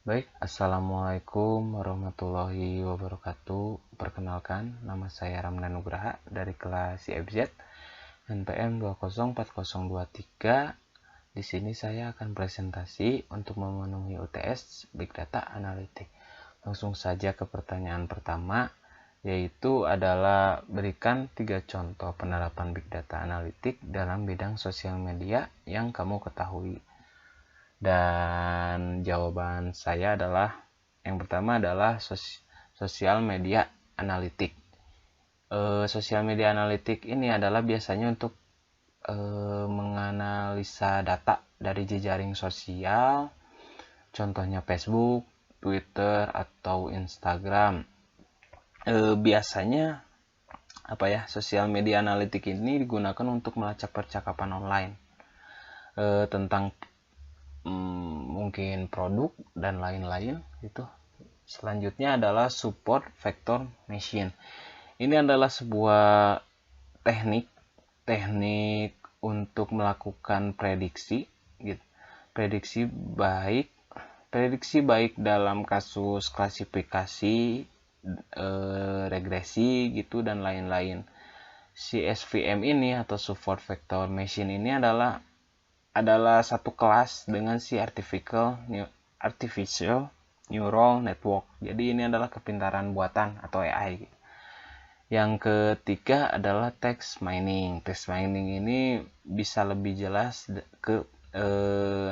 Baik, Assalamualaikum warahmatullahi wabarakatuh. Perkenalkan, nama saya Ramdan Nugraha dari kelas IFZ NPM 204023. Di sini saya akan presentasi untuk memenuhi UTS Big Data Analytics. Langsung saja ke pertanyaan pertama, yaitu adalah berikan 3 contoh penerapan Big Data Analytics dalam bidang sosial media yang kamu ketahui. Dan jawaban saya adalah yang pertama adalah sosial media analitik. Sosial media analitik ini adalah biasanya untuk menganalisa data dari jejaring sosial, contohnya Facebook, Twitter, atau Instagram. Biasanya sosial media analitik ini digunakan untuk melacak percakapan online tentang mungkin produk dan lain-lain gitu. Selanjutnya adalah support vector machine. Ini adalah sebuah teknik untuk melakukan prediksi gitu. Prediksi baik dalam kasus klasifikasi, regresi gitu dan lain-lain. Si SVM ini atau support vector machine ini adalah satu kelas dengan si artificial neural network. Jadi ini adalah kepintaran buatan atau AI. Yang ketiga adalah text mining. Text mining ini bisa lebih jelas ke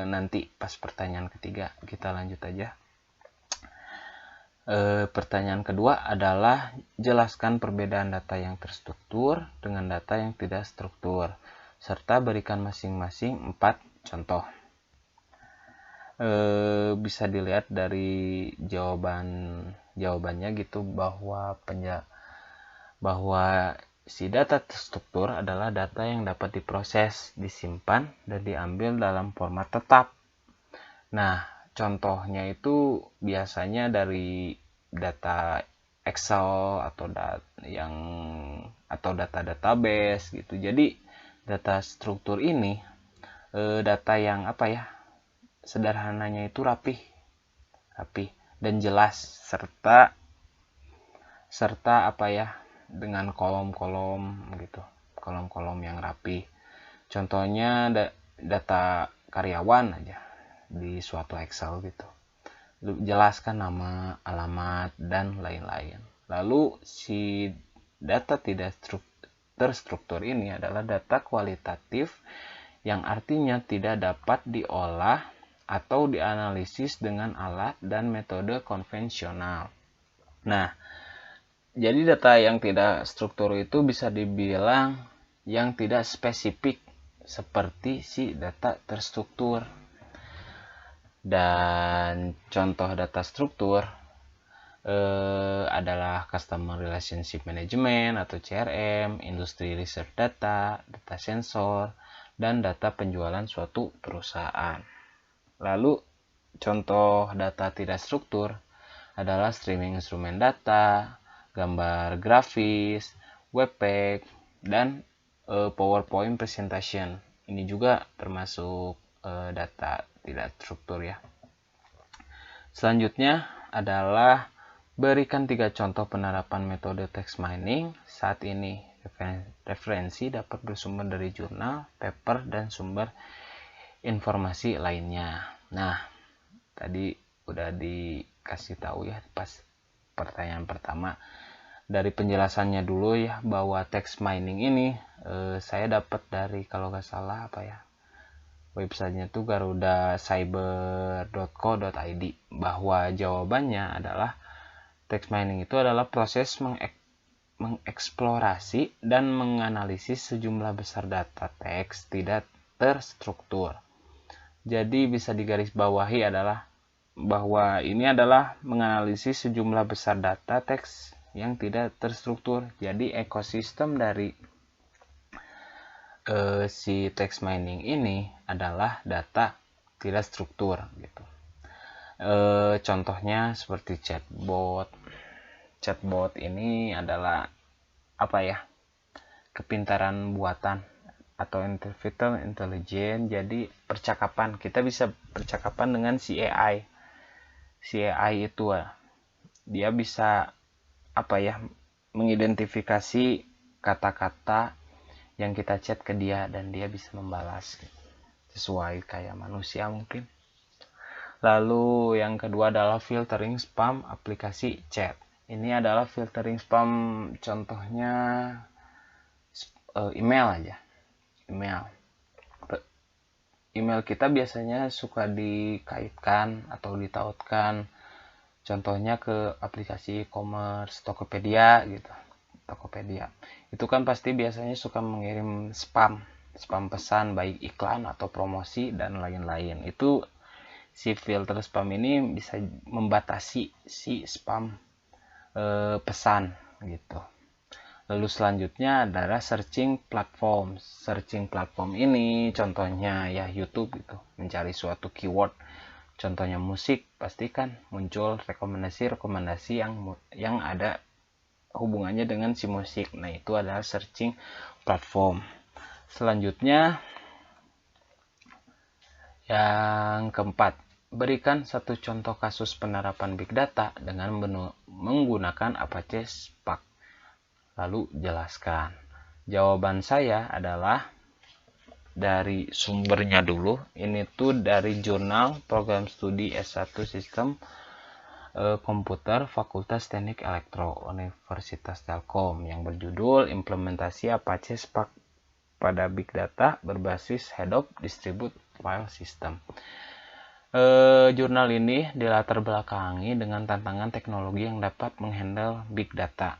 nanti pas pertanyaan ketiga. Kita lanjut aja. Pertanyaan kedua adalah jelaskan perbedaan data yang terstruktur dengan data yang tidak struktur, serta berikan masing-masing 4 contoh. Bisa dilihat dari jawabannya gitu bahwa si data terstruktur adalah data yang dapat diproses, disimpan, dan diambil dalam format tetap. Nah, contohnya itu biasanya dari data Excel atau data database gitu. Jadi data struktur ini data yang sederhananya itu rapi dan jelas serta dengan kolom-kolom gitu, kolom-kolom yang rapi. Contohnya data karyawan aja di suatu Excel gitu, jelaskan nama, alamat, dan lain-lain. Lalu si data tidak terstruktur ini adalah data kualitatif yang artinya tidak dapat diolah atau dianalisis dengan alat dan metode konvensional. Nah, jadi data yang tidak struktur itu bisa dibilang yang tidak spesifik seperti si data terstruktur. Dan contoh data struktur adalah Customer Relationship Management atau CRM, Industry Research Data, data sensor, dan data penjualan suatu perusahaan. Lalu contoh data tidak struktur adalah streaming instrumen data, gambar grafis, webpack, dan PowerPoint presentation. Ini juga termasuk data tidak struktur ya. Selanjutnya adalah berikan 3 contoh penerapan metode text mining. Saat ini referensi dapat bersumber dari jurnal, paper, dan sumber informasi lainnya. Nah, tadi udah dikasih tahu ya pas pertanyaan pertama. Dari penjelasannya dulu ya, bahwa text mining ini saya dapat dari kalau nggak salah websitenya tuh garudacyber.co.id, bahwa jawabannya adalah text mining itu adalah proses mengeksplorasi dan menganalisis sejumlah besar data teks tidak terstruktur. Jadi bisa digarisbawahi adalah bahwa ini adalah menganalisis sejumlah besar data teks yang tidak terstruktur. Jadi ekosistem dari si text mining ini adalah data tidak struktur gitu. Contohnya seperti chatbot. Chatbot ini adalah kepintaran buatan atau artificial intelligence. Jadi percakapan, kita bisa percakapan dengan si AI. Si AI itu dia bisa mengidentifikasi kata-kata yang kita chat ke dia dan dia bisa membalas sesuai kayak manusia mungkin. Lalu yang kedua adalah filtering spam aplikasi chat. Ini adalah filtering spam, contohnya email aja. Email kita biasanya suka dikaitkan atau ditautkan contohnya ke aplikasi e-commerce, Tokopedia gitu. Tokopedia. Itu kan pasti biasanya suka mengirim spam pesan baik iklan atau promosi dan lain-lain. Itu si filter spam ini bisa membatasi si spam pesan gitu. Lalu selanjutnya adalah searching platform. Searching platform ini contohnya ya YouTube gitu, mencari suatu keyword. Contohnya musik, pastikan muncul rekomendasi yang ada hubungannya dengan si musik. Nah, itu adalah searching platform. Selanjutnya yang keempat, berikan satu contoh kasus penerapan Big Data dengan menggunakan Apache Spark. Lalu jelaskan. Jawaban saya adalah dari sumbernya dulu. Ini tuh dari jurnal Program Studi S1 Sistem Komputer Fakultas Teknik Elektro Universitas Telkom yang berjudul Implementasi Apache Spark pada Big Data berbasis Hadoop Distributed File System. Jurnal ini dilatar belakangi dengan tantangan teknologi yang dapat menghandle Big Data.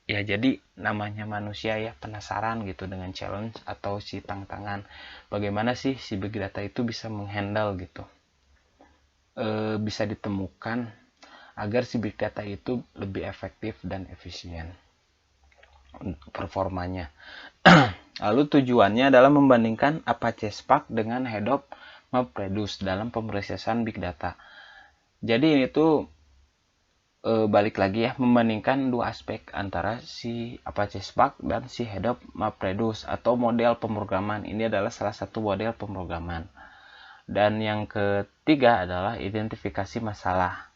Ya, jadi namanya manusia ya penasaran gitu dengan challenge atau si tantangan. Bagaimana sih si Big Data itu bisa menghandle gitu. Bisa ditemukan agar si Big Data itu lebih efektif dan efisien performanya. Lalu tujuannya adalah membandingkan Apache Spark dengan Hadoop MapReduce dalam pemrosesan Big Data. Jadi ini tuh balik lagi ya, membandingkan dua aspek antara si Apache Spark dan si Hadoop MapReduce atau model pemrograman. Ini adalah salah satu model pemrograman. Dan yang ketiga adalah identifikasi masalah.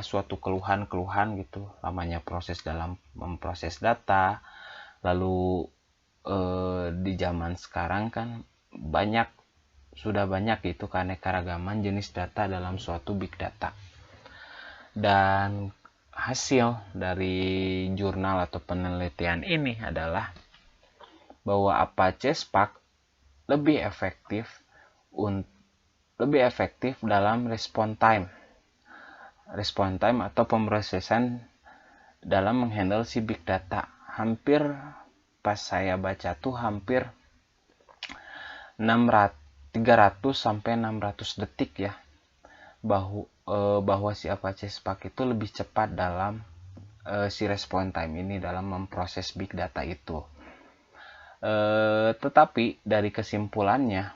Suatu keluhan gitu, lamanya proses dalam memproses data. Lalu di zaman sekarang kan sudah banyak gitu keanekaragaman jenis data dalam suatu big data. Dan hasil dari jurnal atau penelitian ini adalah bahwa Apache Spark lebih efektif dalam response time atau pemrosesan dalam menghandle si big data. Hampir pas saya baca tuh hampir 300 sampai 600 detik ya, bahwa si Apache Spark itu lebih cepat dalam si response time ini dalam memproses big data itu. Tetapi dari kesimpulannya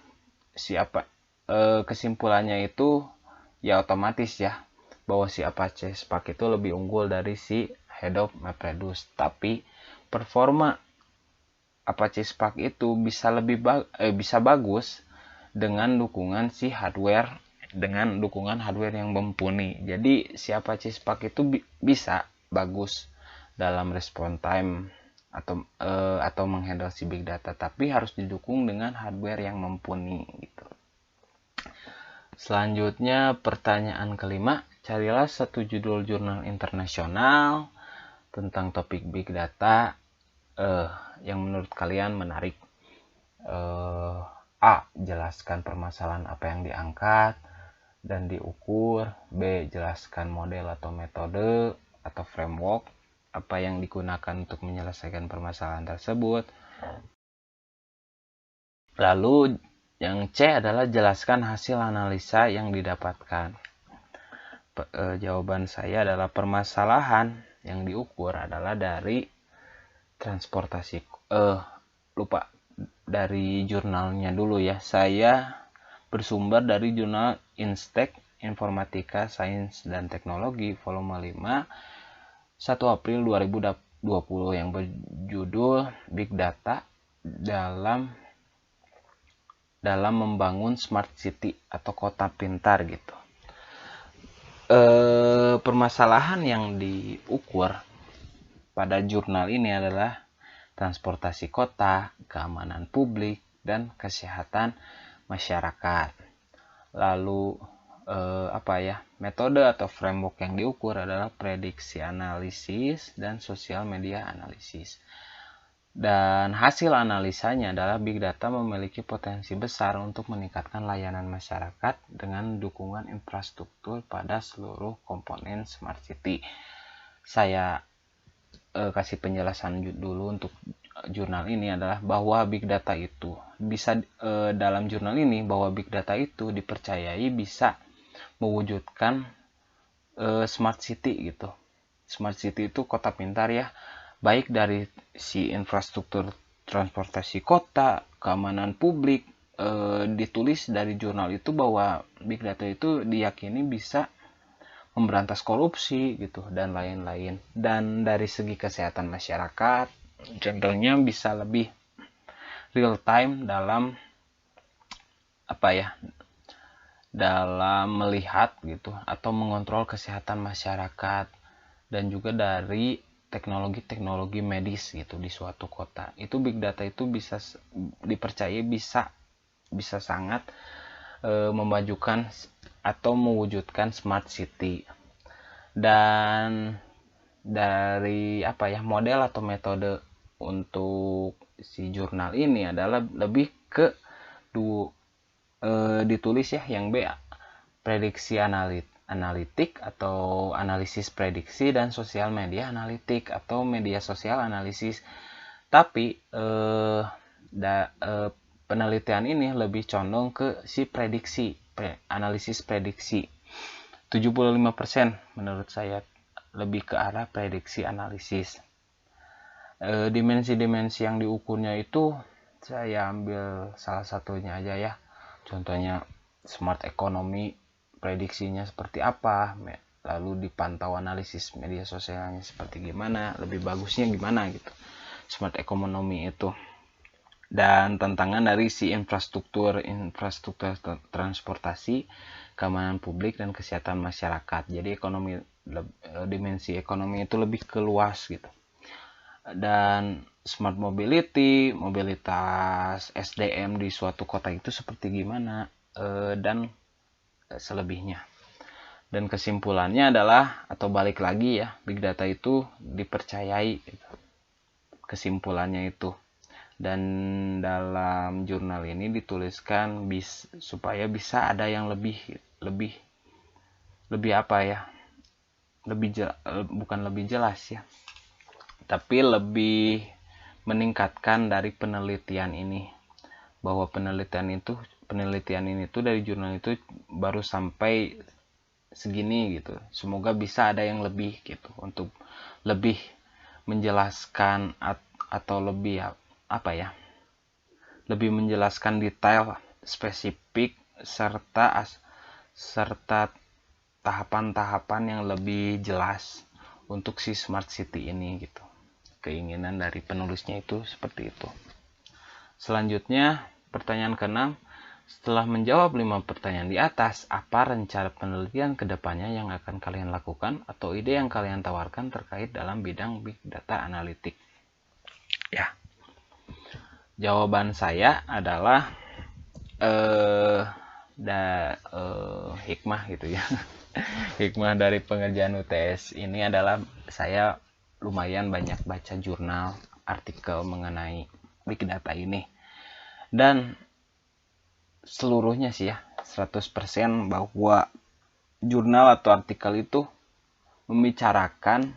itu ya otomatis ya bahwa si Apache Spark itu lebih unggul dari si Hadoop MapReduce. Tapi performa Apache Spark itu bisa bagus dengan dukungan hardware yang mumpuni. Jadi si Apache Spark itu bisa bagus dalam response time atau menghandle si big data, tapi harus didukung dengan hardware yang mumpuni gitu. Selanjutnya pertanyaan kelima, carilah satu judul jurnal internasional tentang topik big data yang menurut kalian menarik. A. Jelaskan permasalahan apa yang diangkat dan diukur. B. Jelaskan model atau metode atau framework apa yang digunakan untuk menyelesaikan permasalahan tersebut. Lalu yang C adalah jelaskan hasil analisa yang didapatkan. Jawaban saya adalah permasalahan yang diukur adalah dari transportasi. Dari jurnalnya dulu ya. Saya bersumber dari jurnal Instek Informatika Sains dan Teknologi volume 5 1 April 2020 yang berjudul Big Data dalam membangun smart city atau kota pintar gitu. permasalahan yang diukur pada jurnal ini adalah transportasi kota, keamanan publik, dan kesehatan masyarakat. Lalu metode atau framework yang diukur adalah prediksi analisis dan sosial media analisis. Dan hasil analisanya adalah big data memiliki potensi besar untuk meningkatkan layanan masyarakat dengan dukungan infrastruktur pada seluruh komponen smart city. Saya kasih penjelasan dulu untuk jurnal ini adalah bahwa big data itu bisa dalam jurnal ini bahwa big data itu dipercayai bisa mewujudkan smart city gitu. Smart city itu kota pintar ya, baik dari si infrastruktur transportasi kota, keamanan publik. Ditulis dari jurnal itu bahwa big data itu diyakini bisa memberantas korupsi gitu dan lain-lain. Dan dari segi kesehatan masyarakat, contohnya bisa lebih real time dalam dalam melihat gitu atau mengontrol kesehatan masyarakat, dan juga dari teknologi-teknologi medis gitu di suatu kota. Itu big data itu bisa dipercaya bisa sangat memajukan atau mewujudkan smart city. Dan dari model atau metode untuk si jurnal ini adalah lebih ke ditulis ya yang B, prediksi analitik atau analisis prediksi, dan sosial media analitik atau media sosial analisis. Tapi penelitian ini lebih condong ke si prediksi, analisis prediksi. 75% menurut saya lebih ke arah prediksi analisis. Dimensi-dimensi yang diukurnya itu saya ambil salah satunya aja ya. Contohnya smart economy, prediksinya seperti apa, lalu dipantau analisis media sosialnya seperti gimana, lebih bagusnya gimana gitu smart economy itu. Dan tantangan dari si infrastruktur transportasi, keamanan publik, dan kesehatan masyarakat. Jadi dimensi ekonomi itu lebih keluas gitu. Dan smart mobility, mobilitas SDM di suatu kota itu seperti gimana, dan selebihnya. Dan kesimpulannya adalah, atau balik lagi ya, big data itu dipercayai gitu. Kesimpulannya itu. Dan dalam jurnal ini dituliskan supaya bisa ada yang lebih bukan lebih jelas ya, tapi lebih meningkatkan dari penelitian ini, bahwa penelitian ini tuh dari jurnal itu baru sampai segini gitu. Semoga bisa ada yang lebih gitu untuk lebih menjelaskan atau lebih lebih menjelaskan detail, spesifik, serta tahapan-tahapan yang lebih jelas untuk si smart city ini gitu. Keinginan dari penulisnya itu seperti itu. Selanjutnya, pertanyaan ke-6. Setelah menjawab 5 pertanyaan di atas, apa rencana penelitian kedepannya yang akan kalian lakukan atau ide yang kalian tawarkan terkait dalam bidang big data analitik? Ya, jawaban saya adalah hikmah gitu ya. Hikmah dari pengerjaan UTS ini adalah saya lumayan banyak baca jurnal, artikel mengenai big data ini. Dan seluruhnya sih ya, 100% bahwa jurnal atau artikel itu membicarakan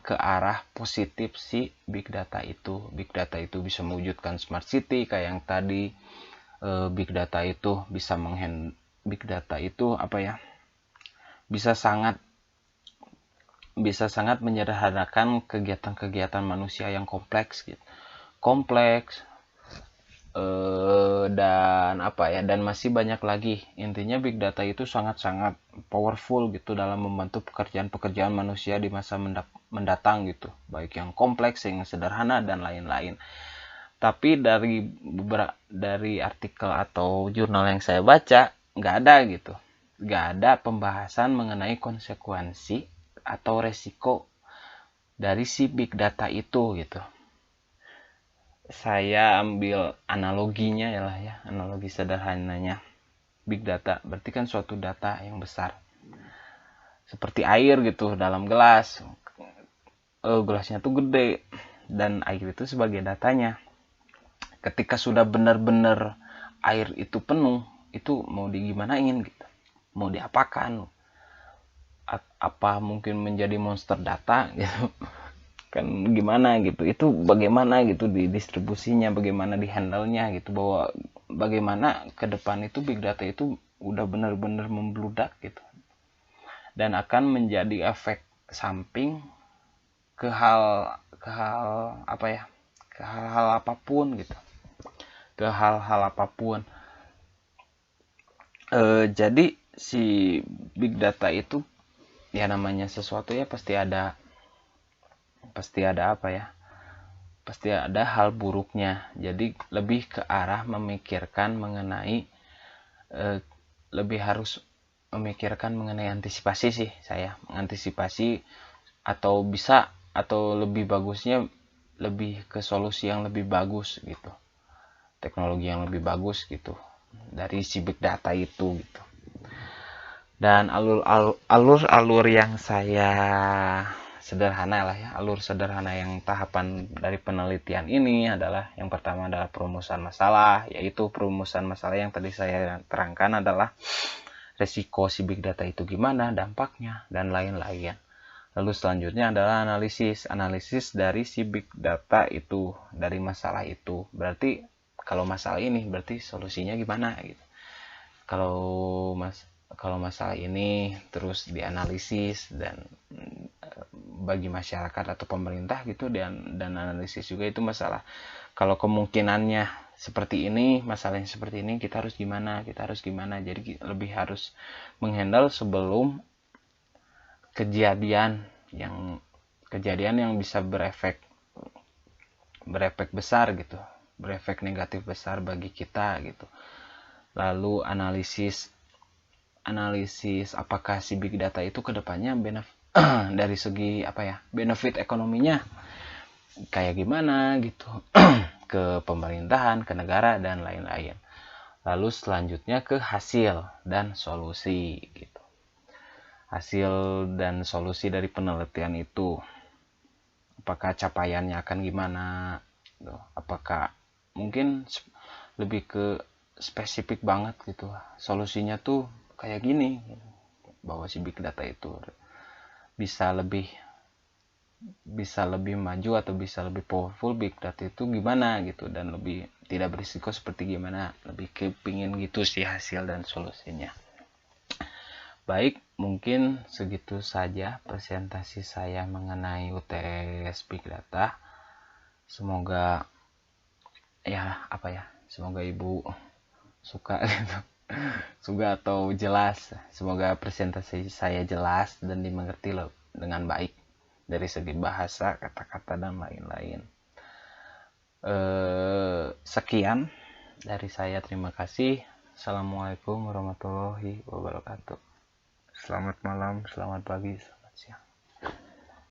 ke arah positif si big data itu. Big data itu bisa mewujudkan smart city kayak yang tadi. Big data itu bisa bisa sangat menyederhanakan kegiatan-kegiatan manusia yang kompleks gitu. Dan masih banyak lagi. Intinya big data itu sangat-sangat powerful gitu dalam membantu pekerjaan-pekerjaan manusia di masa mendatang gitu, baik yang kompleks, yang sederhana, dan lain-lain. Tapi dari artikel atau jurnal yang saya baca nggak ada gitu nggak ada pembahasan mengenai konsekuensi atau resiko dari si big data itu gitu. Saya ambil analoginya ya, analogi sederhananya. Big data berarti kan suatu data yang besar. Seperti air gitu dalam gelas. Gelasnya tuh gede dan air itu sebagai datanya. Ketika sudah benar-benar air itu penuh, itu mau digimanain gitu. Mau diapakan? Apa mungkin menjadi monster data gitu. Kan gimana gitu, itu bagaimana gitu di distribusinya, bagaimana di handle-nya gitu, bahwa bagaimana ke depan itu big data itu udah benar-benar membludak gitu dan akan menjadi efek samping ke hal apa ya, ke hal-hal apapun gitu, ke hal-hal apapun. Jadi si big data itu ya namanya sesuatu ya pasti ada apa ya, pasti ada hal buruknya. Jadi lebih ke arah memikirkan mengenai lebih harus memikirkan mengenai antisipasi sih saya, mengantisipasi atau bisa atau lebih bagusnya lebih ke solusi yang lebih bagus gitu, teknologi yang lebih bagus gitu dari si big data itu gitu. Dan alur yang saya sederhana lah ya, alur sederhana yang tahapan dari penelitian ini adalah yang pertama adalah perumusan masalah, yaitu perumusan masalah yang tadi saya terangkan adalah resiko si big data itu gimana, dampaknya, dan lain-lain. Lalu selanjutnya adalah analisis dari si big data itu, dari masalah itu. Berarti kalau masalah ini berarti solusinya gimana gitu. Kalau masalah ini terus dianalisis dan bagi masyarakat atau pemerintah gitu, dan analisis juga itu masalah. Kalau kemungkinannya seperti ini, masalahnya seperti ini, kita harus gimana. Jadi lebih harus menghandle sebelum kejadian yang bisa berefek besar gitu, berefek negatif besar bagi kita gitu. Lalu analisis apakah si big data itu kedepannya dari segi apa ya, benefit ekonominya kayak gimana gitu ke pemerintahan, ke negara, dan lain-lain. Lalu selanjutnya ke hasil dan solusi gitu. Hasil dan solusi dari penelitian itu, apakah capaiannya akan gimana, apakah mungkin lebih ke spesifik banget gitu, solusinya tuh kayak gini, bahwa si big data itu bisa lebih maju atau bisa lebih powerful big data itu gimana gitu, dan lebih tidak berisiko seperti gimana, lebih kepingin gitu sih hasil dan solusinya. Baik, mungkin segitu saja presentasi saya mengenai UTS Big Data. Semoga ya apa ya, semoga Ibu suka gitu. Suka atau jelas. Semoga presentasi saya jelas dan dimengerti loh dengan baik dari segi bahasa, kata-kata, dan lain-lain. Sekian dari saya, terima kasih. Assalamualaikum warahmatullahi wabarakatuh. Selamat malam, selamat pagi, selamat siang.